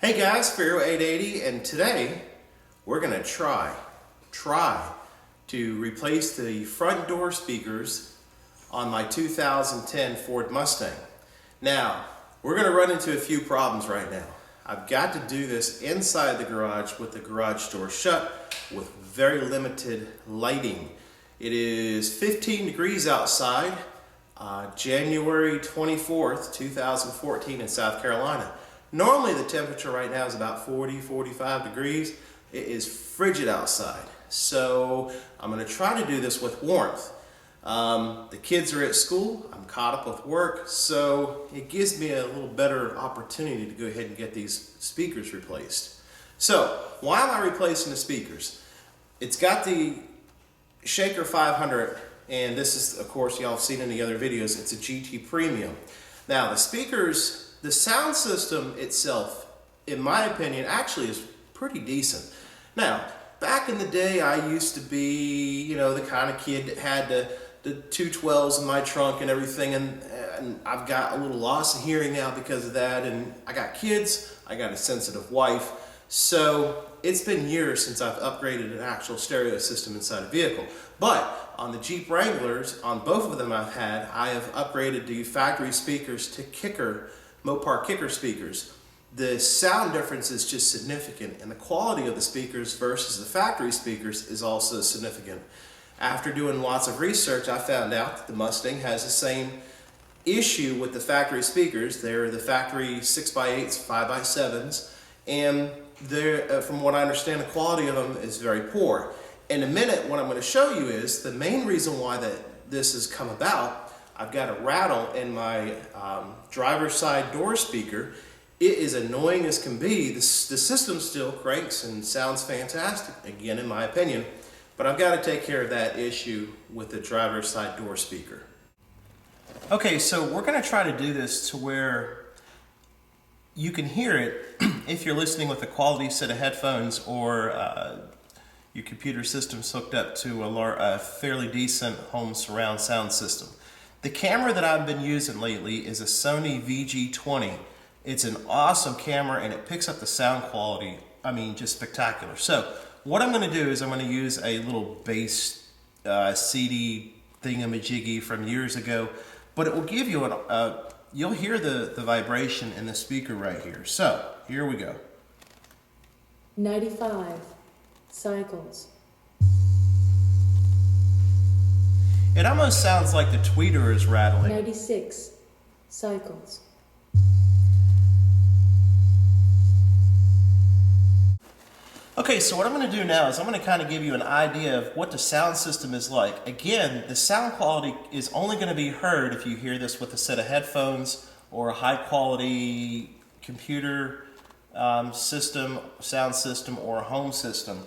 Hey guys, Pharaoh880, and today we're going to try to replace the front door speakers on my 2010 Ford Mustang. Now, we're going to run into a few problems right now. I've got to do this inside the garage with the garage door shut with very limited lighting. It is 15 degrees outside, January 24th, 2014 in South Carolina. Normally the temperature right now is about 40-45 degrees. It is frigid outside. So I'm going to try to do this with warmth. The kids are at school. I'm caught up with work. So it gives me a little better opportunity to go ahead and get these speakers replaced. So why am I replacing the speakers? It's got the Shaker 500, and this is, of course, y'all have seen in the other videos, it's a GT Premium. Now the speakers, the sound system itself, in my opinion, actually is pretty decent. Now, back in the day, I used to be, you know, the kind of kid that had the 212s in my trunk and everything, and I've got a little loss of hearing now because of that, and I got kids, I got a sensitive wife, so it's been years since I've upgraded an actual stereo system inside a vehicle. But on the Jeep Wranglers, on both of them I have upgraded the factory speakers to Mopar kicker speakers. The sound difference is just significant, and the quality of the speakers versus the factory speakers is also significant. After doing lots of research, I found out that the Mustang has the same issue with the factory speakers. They're the factory 6x8s, 5x7s, and from what I understand, the quality of them is very poor. In a minute, what I'm going to show you is the main reason why this has come about. I've got a rattle in my driver's side door speaker. It is annoying as can be. The system still cranks and sounds fantastic, again, in my opinion. But I've got to take care of that issue with the driver's side door speaker. Okay, so we're going to try to do this to where you can hear it if you're listening with a quality set of headphones or your computer system's hooked up to a fairly decent home surround sound system. The camera that I've been using lately is a Sony VG20. It's an awesome camera and it picks up the sound quality, I mean, just spectacular. So what I'm going to do is I'm going to use a little bass CD thingamajiggy from years ago, but it will give you you'll hear the vibration in the speaker right here. So here we go. 95 cycles. It almost sounds like the tweeter is rattling. 96 cycles. Okay, so what I'm going to do now is I'm going to kind of give you an idea of what the sound system is like. Again, the sound quality is only going to be heard if you hear this with a set of headphones or a high quality computer system, sound system, or a home system.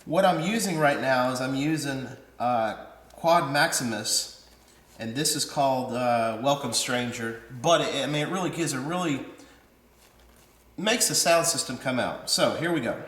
What I'm using right now is I'm using Quad Maximus, and this is called Welcome Stranger, but it really makes the sound system come out. So here we go.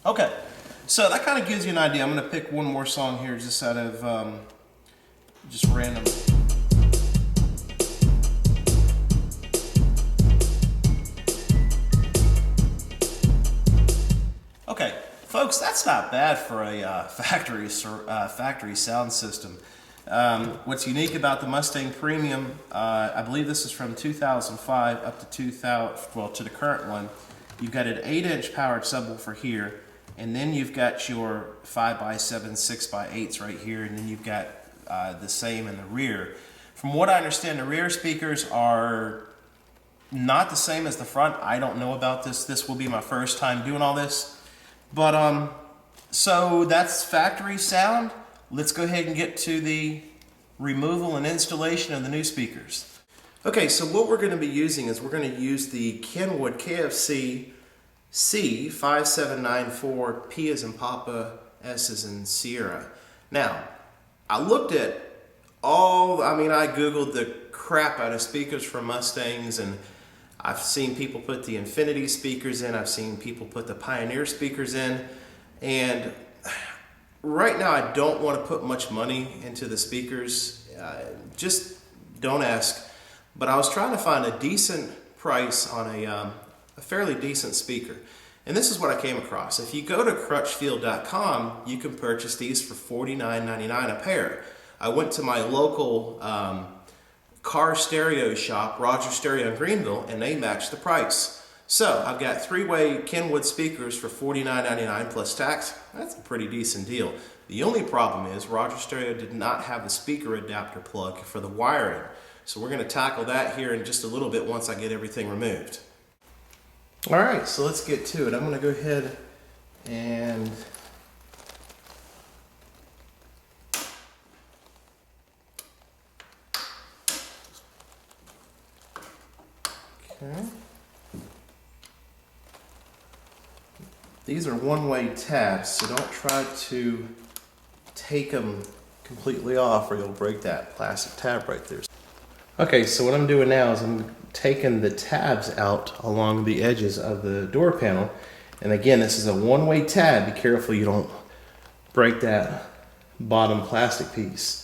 Okay, so that kind of gives you an idea. I'm going to pick one more song here just out of just random. Okay, folks, that's not bad for a factory sound system. What's unique about the Mustang Premium, I believe this is from 2005 up to to the current one. You've got an 8-inch powered subwoofer here. And then you've got your 5x7, 6x8s right here, and then you've got the same in the rear. From what I understand, the rear speakers are not the same as the front. I don't know about this. This will be my first time doing all this. But so that's factory sound. Let's go ahead and get to the removal and installation of the new speakers. Okay, so what we're going to be using is we're going to use the Kenwood KFC KFC-C5794P as in Papa, S as in Sierra. Now, I looked at I Googled the crap out of speakers for Mustangs, and I've seen people put the Infinity speakers in, I've seen people put the Pioneer speakers in, and right now I don't want to put much money into the speakers. Just don't ask. But I was trying to find a decent price on a fairly decent speaker. And this is what I came across. If you go to crutchfield.com, you can purchase these for $49.99 a pair. I went to my local car stereo shop, Roger Stereo in Greenville, and they matched the price. So I've got 3-way Kenwood speakers for $49.99 plus tax. That's a pretty decent deal. The only problem is Roger Stereo did not have the speaker adapter plug for the wiring. So we're going to tackle that here in just a little bit once I get everything removed. Alright, so let's get to it. I'm going to go ahead and these are one-way tabs, so don't try to take them completely off or you'll break that plastic tab right there. Okay, so what I'm doing now is I'm taking the tabs out along the edges of the door panel. And again, this is a one-way tab. Be careful you don't break that bottom plastic piece.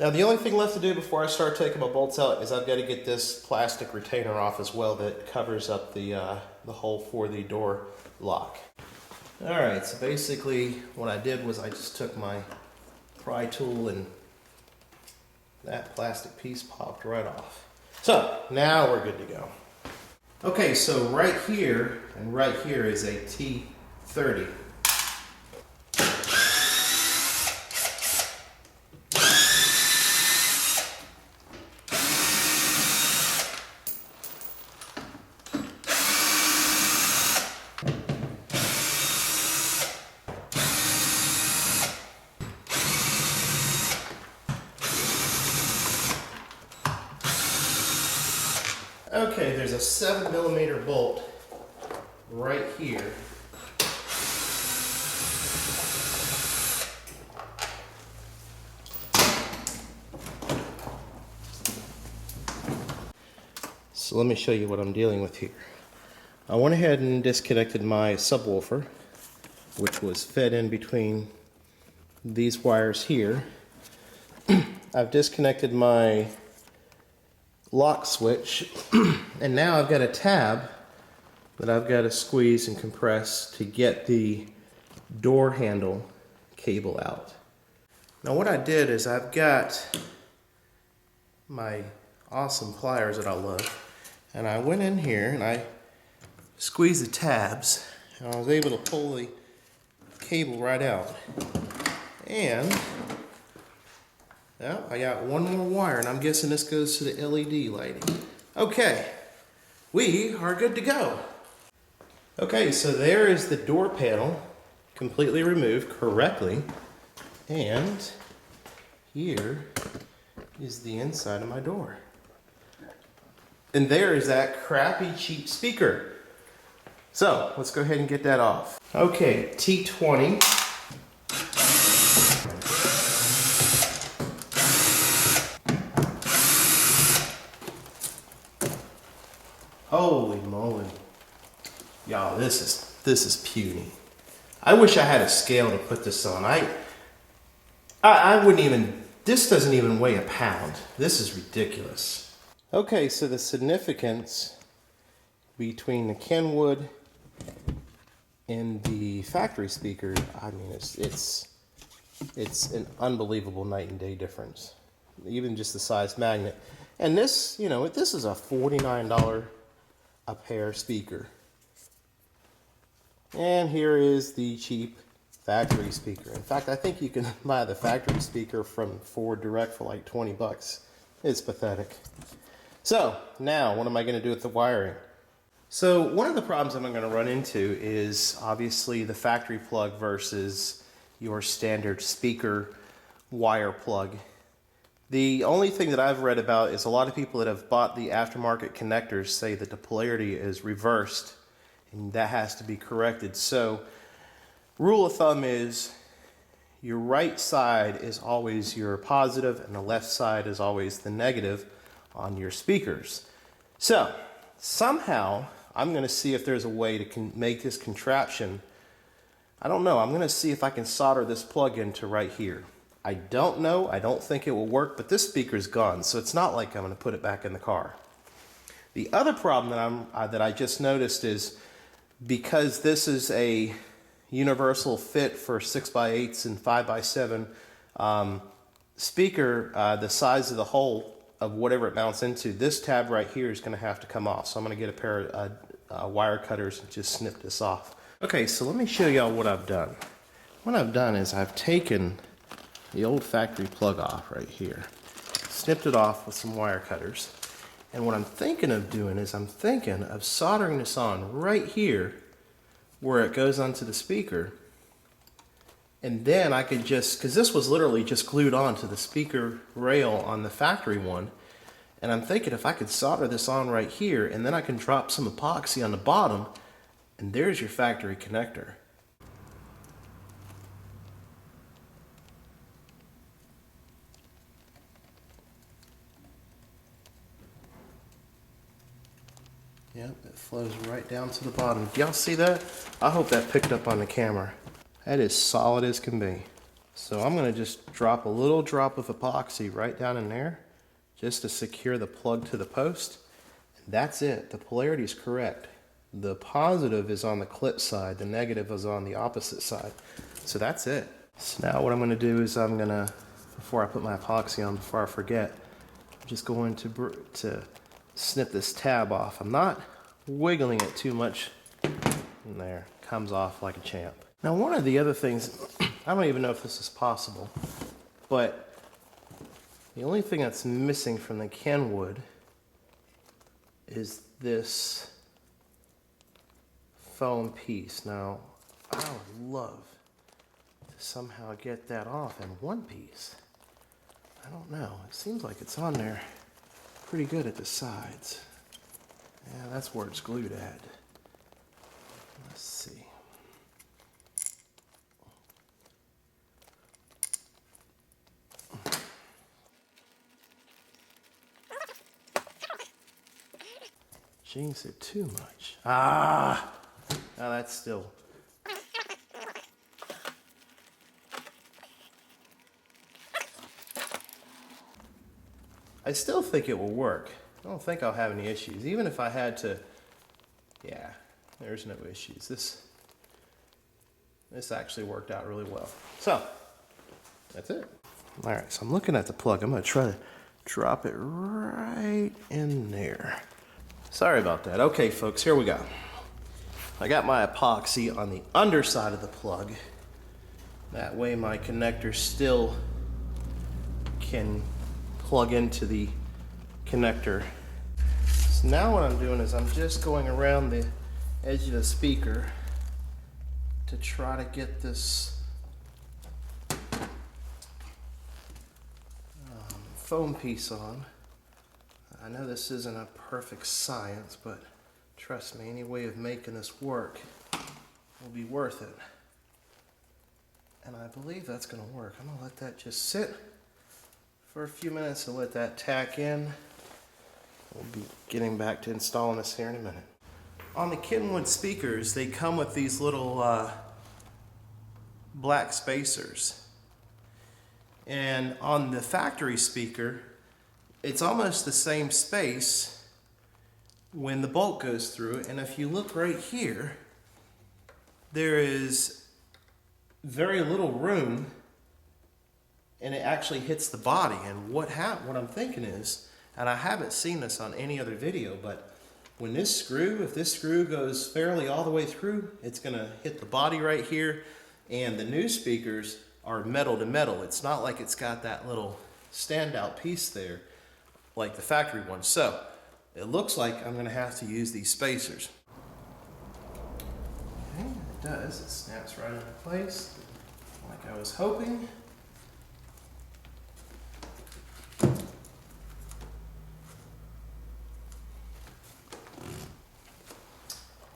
Now the only thing left to do before I start taking my bolts out is I've got to get this plastic retainer off as well that covers up the hole for the door lock. Alright, so basically what I did was I just took my pry tool and that plastic piece popped right off. So now we're good to go. Okay, so right here and right here is a T30. Okay, there's a 7mm bolt right here. So let me show you what I'm dealing with here. I went ahead and disconnected my subwoofer, which was fed in between these wires here. I've disconnected my lock switch, and now I've got a tab that I've got to squeeze and compress to get the door handle cable out. Now what I did is I've got my awesome pliers that I love, and I went in here and I squeezed the tabs and I was able to pull the cable right out. And well, I got one more wire, and I'm guessing this goes to the LED lighting. Okay, we are good to go. Okay, so there is the door panel completely removed correctly. And here is the inside of my door. And there is that crappy cheap speaker. So let's go ahead and get that off. Okay, T20. Holy moly. Y'all, this is puny. I wish I had a scale to put this on. I wouldn't even, this doesn't even weigh a pound. This is ridiculous. Okay, so the significance between the Kenwood and the factory speaker, I mean, it's an unbelievable night and day difference. Even just the size magnet. And this, you know, this is a $49 a pair speaker. And here is the cheap factory speaker. In fact, I think you can buy the factory speaker from Ford Direct for like 20 bucks. It's pathetic. So now what am I going to do with the wiring? So one of the problems I'm going to run into is obviously the factory plug versus your standard speaker wire plug. The only thing that I've read about is a lot of people that have bought the aftermarket connectors say that the polarity is reversed and that has to be corrected. So rule of thumb is your right side is always your positive and the left side is always the negative on your speakers. So somehow I'm going to see if there's a way to make this contraption. I don't know. I'm going to see if I can solder this plug into right here. I don't know. I don't think it will work, but this speaker's gone, so it's not like I'm going to put it back in the car. The other problem that I just noticed is because this is a universal fit for 6x8s and 5x7 speaker, the size of the hole of whatever it mounts into, this tab right here is going to have to come off. So I'm going to get a pair of wire cutters and just snip this off. Okay, so let me show y'all what I've done. What I've done is I've taken the old factory plug off right here, snipped it off with some wire cutters, and what I'm thinking of doing is I'm thinking of soldering this on right here where it goes onto the speaker, and then I could just, because this was literally just glued onto the speaker rail on the factory one, and I'm thinking if I could solder this on right here, and then I can drop some epoxy on the bottom, and there's your factory connector. Yep, it flows right down to the bottom. Y'all see that? I hope that picked up on the camera. That is solid as can be. So I'm going to just drop a little drop of epoxy right down in there just to secure the plug to the post. And that's it. The polarity is correct. The positive is on the clip side. The negative is on the opposite side. So that's it. So now what I'm going to do is I'm going to, before I put my epoxy on, before I forget, I'm just going to snip this tab off. I'm not wiggling it too much. And there, comes off like a champ. Now one of the other things, I don't even know if this is possible, but the only thing that's missing from the Kenwood is this foam piece. Now I would love to somehow get that off in one piece. I don't know, it seems like it's on there pretty good at the sides. Yeah, that's where it's glued at. Let's see. Jinx it too much. Ah! Now that's still. I still think it will work. I don't think I'll have any issues. Even if I had to, yeah, there's no issues. This actually worked out really well. So, that's it. All right, so I'm looking at the plug. I'm gonna try to drop it right in there. Sorry about that. Okay, folks, here we go. I got my epoxy on the underside of the plug. That way my connector still can plug into the connector. So now what I'm doing is I'm just going around the edge of the speaker to try to get this foam piece on. I know this isn't a perfect science, but trust me, any way of making this work will be worth it. And I believe that's going to work. I'm going to let that just sit for a few minutes and let that tack in. We'll be getting back to installing this here in a minute. On the Kenwood speakers, they come with these little black spacers. And on the factory speaker, it's almost the same space when the bolt goes through. And if you look right here, there is very little room and it actually hits the body. And what I'm thinking is, and I haven't seen this on any other video, but when this screw, if this screw goes fairly all the way through, it's gonna hit the body right here. And the new speakers are metal to metal. It's not like it's got that little standout piece there like the factory one. So it looks like I'm gonna have to use these spacers. Okay, it does, it snaps right into place like I was hoping.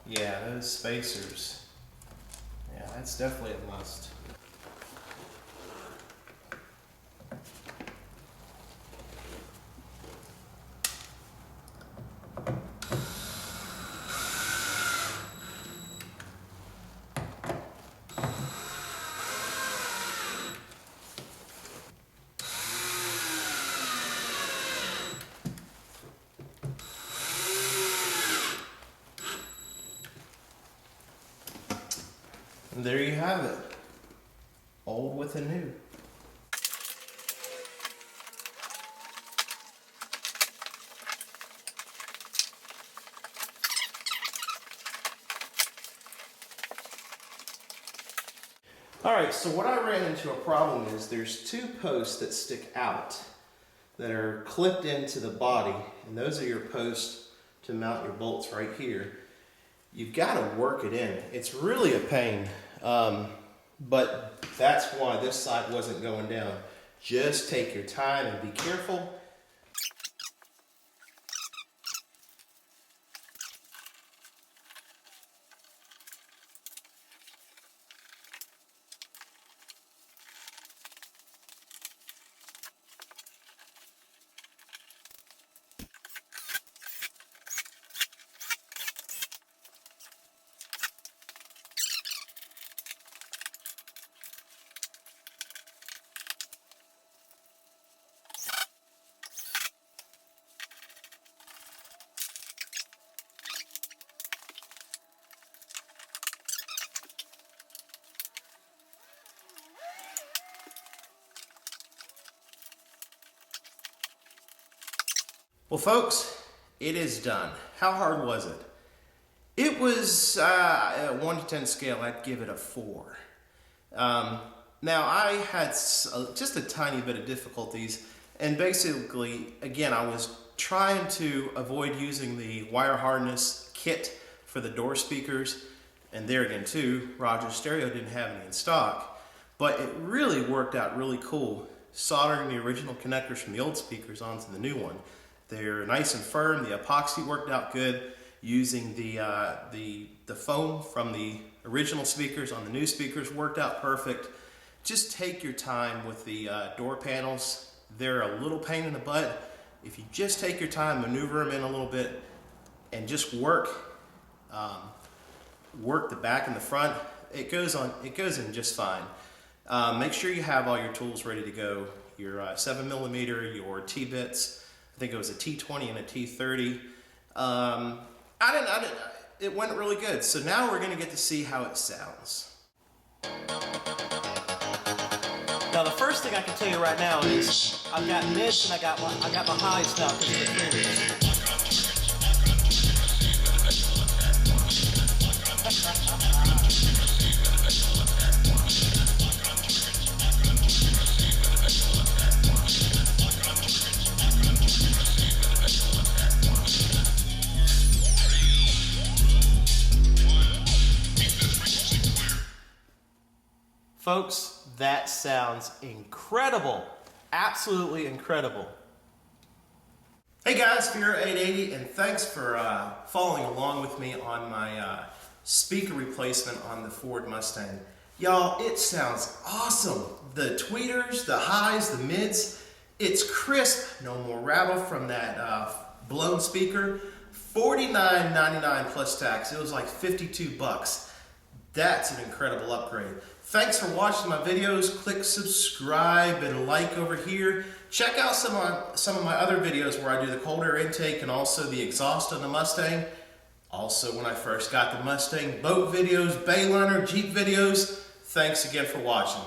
Yeah, those spacers. Yeah, that's definitely a must. And there you have it. Old with a new. Alright, so what I ran into a problem is there's two posts that stick out that are clipped into the body, and those are your posts to mount your bolts right here. You've got to work it in. It's really a pain, but that's why this side wasn't going down. Just take your time and be careful. Well, folks, it is done. How hard was it? It was, a 1 to 10 scale, I'd give it a 4. Now, I had just a tiny bit of difficulties, and basically, again, I was trying to avoid using the wire harness kit for the door speakers, and there again, too, Rogers Stereo didn't have any in stock, but it really worked out really cool, soldering the original connectors from the old speakers onto the new one. They're nice and firm. The epoxy worked out good. Using the foam from the original speakers on the new speakers worked out perfect. Just take your time with the door panels. They're a little pain in the butt. If you just take your time, maneuver them in a little bit, and just work the back and the front, it goes in just fine. Make sure you have all your tools ready to go. Your 7mm, your T-bits. I think it was a T20 and a T30. It went really good. So now we're gonna get to see how it sounds. Now the first thing I can tell you right now is I've got mids and I got my highs now because of the fingers. Folks, that sounds incredible. Absolutely incredible. Hey guys, Fear880, and thanks for following along with me on my speaker replacement on the Ford Mustang. Y'all, it sounds awesome. The tweeters, the highs, the mids, it's crisp. No more rattle from that blown speaker. $49.99 plus tax. It was like 52 bucks. That's an incredible upgrade. Thanks for watching my videos. Click subscribe and like over here. Check out some of my other videos where I do the cold air intake and also the exhaust on the Mustang. Also, when I first got the Mustang, boat videos, Bayliner, Jeep videos. Thanks again for watching.